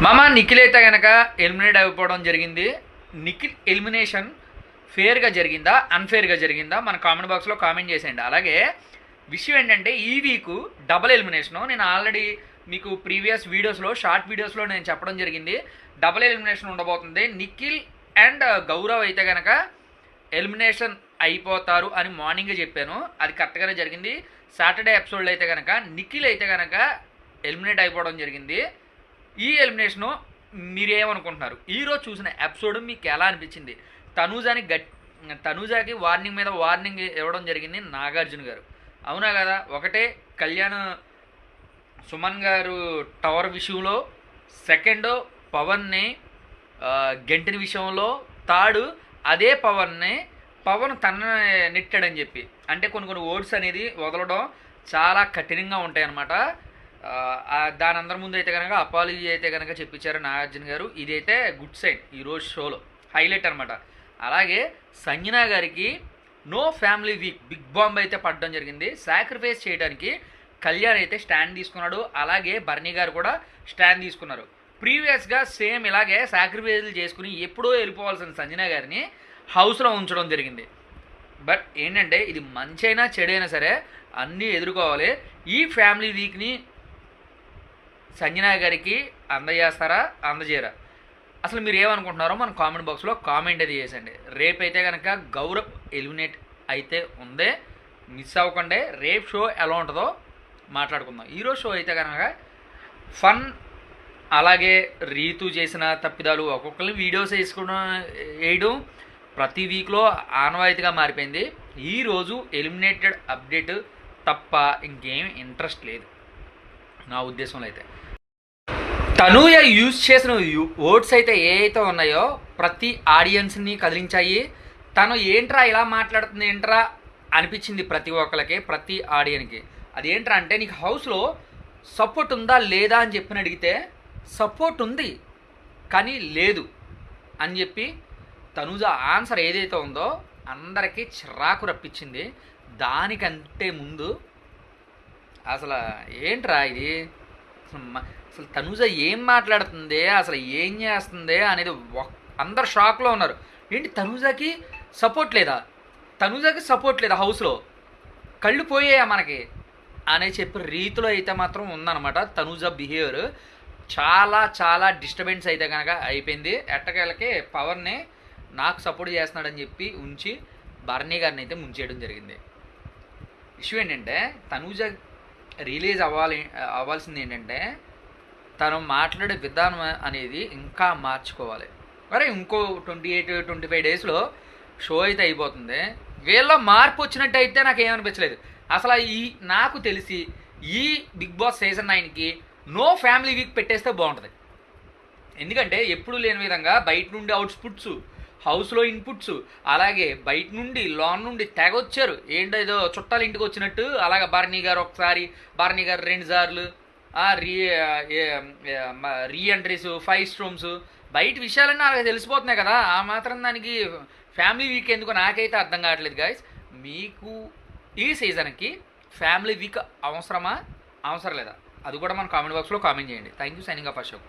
మామ నిఖిల్ అయితే కనుక ఎలిమినేట్ అయిపోవడం జరిగింది. నిఖిల్ ఎలిమినేషన్ ఫేర్గా జరిగిందా అన్ఫేర్గా జరిగిందా మన కామెంట్ బాక్స్లో కామెంట్ చేసేయండి. అలాగే విషయం ఏంటంటే ఈ వీక్ డబుల్ ఎలిమినేషను నేను ఆల్రెడీ మీకు ప్రీవియస్ వీడియోస్లో షార్ట్ వీడియోస్లో నేను చెప్పడం జరిగింది. డబుల్ ఎలిమినేషన్ ఉండబోతుంది. నిఖిల్ అండ్ గౌరవ్ అయితే కనుక ఎలిమినేషన్ అయిపోతారు అని మార్నింగే చెప్పాను. అది కరెక్ట్గానే జరిగింది. సాటర్డే ఎపిసోడ్లో అయితే కనుక నిఖిల్ అయితే కనుక ఎలిమినేట్ అయిపోవడం జరిగింది. ఈ ఎలిమినేషను మీరేమనుకుంటున్నారు? ఈరోజు చూసిన ఎపిసోడ్ మీకు ఎలా అనిపించింది? తనూజాకి వార్నింగ్ మీద వార్నింగ్ ఇవ్వడం జరిగింది నాగార్జున గారు, అవునా కదా? ఒకటే కళ్యాణ్ సుమన్ గారు టవర్ విషయంలో, సెకండ్ పవన్ని గెంటిన విషయంలో, థర్డ్ అదే పవన్ తన నెట్టాడని చెప్పి, అంటే కొన్ని వర్డ్స్ అనేది వదలడం చాలా కఠినంగా ఉంటాయి అన్నమాట. దాని అందరి ముందు అయితే కనుక అపాలజీ అయితే కనుక చెప్పించారు నాగార్జున గారు. ఇదైతే గుడ్ సైన్ ఈరోజు షోలో హైలైట్ అనమాట. అలాగే సంజన గారికి no family week big bomb అయితే పడడం జరిగింది. సాక్రిఫైస్ చేయడానికి కళ్యాణ్ అయితే స్టాండ్ తీసుకున్నాడు. అలాగే బర్నీ గారు కూడా స్టాండ్ తీసుకున్నారు. ప్రీవియస్గా సేమ్ ఇలాగే సాక్రిఫైస్లు చేసుకుని ఎప్పుడో వెళ్ళిపోవాల్సిన సంజన గారిని హౌస్లో ఉంచడం జరిగింది. బట్ ఏంటంటే ఇది మంచి అయినా చెడైనా సరే అన్నీ ఎదుర్కోవాలి. ఈ ఫ్యామిలీ వీక్ని సంజన గారికి అందజేస్తారా అందజేయరా? అసలు మీరు ఏమనుకుంటున్నారో మన కామెంట్ బాక్స్లో కామెంట్ అది చేసండి. రేపైతే కనుక గౌరవ్ ఎలిమినేట్ అయితే ఉందే, మిస్ అవ్వకండి. రేపు షో ఎలా ఉంటుందో మాట్లాడుకుందాం. ఈరోజు షో అయితే కనుక ఫన్, అలాగే రీతు చేసిన తప్పిదాలు, ఒక్కొక్కరిని వీడియోస్ వేయడం ప్రతి వీక్లో ఆనవాయితీగా మారిపోయింది. ఈరోజు ఎలిమినేటెడ్ అప్డేట్ తప్ప ఇంకేం ఇంట్రెస్ట్ లేదు నా ఉద్దేశంలో. అయితే తనూజ యూజ్ చేసిన వర్డ్స్ అయితే ఏవైతే ఉన్నాయో ప్రతి ఆడియన్స్ని కదిలించాయి. తను ఏంట్రా ఇలా మాట్లాడుతుంది ఏంట్రా అనిపించింది ప్రతి ఒక్కరికి, ప్రతి ఆడియన్కి. అదేంట్రా అంటే నీకు హౌస్లో సపోర్ట్ ఉందా లేదా అని చెప్పి అడిగితే సపోర్ట్ ఉంది కానీ లేదు అని చెప్పి తనూజ ఆన్సర్ ఏదైతే ఉందో అందరికీ చిరాకు రప్పించింది. దానికంటే ముందు అసలు ఏంట్రా ఇది, అసలు తనూజ ఏం మాట్లాడుతుంది, అసలు ఏం చేస్తుంది అనేది అందరు షాక్లో ఉన్నారు. ఏంటి తనూజకి సపోర్ట్ లేదా, తనూజకి సపోర్ట్ లేదా హౌస్లో, కళ్ళు పోయాయా మనకి అనే చెప్పి రీతిలో అయితే మాత్రం ఉందన్నమాట. తనూజ బిహేవియర్ చాలా చాలా డిస్టర్బెన్స్ అయితే కనుక అయిపోయింది. ఎట్టకేళ్ళకి పవర్ని నాకు సపోర్ట్ చేస్తున్నాడని చెప్పి ఉంచి బర్నీ గారిని అయితే ముంచేయడం జరిగింది. ఇష్యూ ఏంటంటే తనూజ రిలీజ్ అవ్వాల్సింది ఏంటంటే తను మాట్లాడే విధానం అనేది ఇంకా మార్చుకోవాలి. మరి ఇంకో 28-25 డేస్లో షో అయితే అయిపోతుంది. వీళ్ళ మార్పు వచ్చినట్టు అయితే నాకు ఏమనిపించలేదు అసలు. నాకు తెలిసి ఈ బిగ్ బాస్ సీజన్ 9కి నో ఫ్యామిలీ వీక్ పెట్టేస్తే బాగుంటుంది. ఎందుకంటే ఎప్పుడు లేని విధంగా బయట నుండి అవుట్పుట్స్, హౌస్లో ఇన్పుట్స్, అలాగే బయట నుండి లాన్ నుండి తెగొచ్చారు. ఏంటో ఏదో చుట్టాలు ఇంటికి వచ్చినట్టు. అలాగే బర్నీ గారు ఒకసారి, బర్నీ గారు 2 సార్లు, రీఎంట్రీస్, 5 స్ట్రోమ్స్, బయట విషయాలన్నీ అలాగే తెలిసిపోతున్నాయి కదా. ఆ మాత్రం దానికి ఫ్యామిలీ వీక్ ఎందుకు నాకైతే అర్థం కావట్లేదు గాయస్. మీకు ఈ సీజన్కి ఫ్యామిలీ వీక్ అవసరమా అవసరం లేదా అది కూడా మన కామెంట్ బాక్స్లో కామెంట్ చేయండి. Thank you. Signing off Ashok.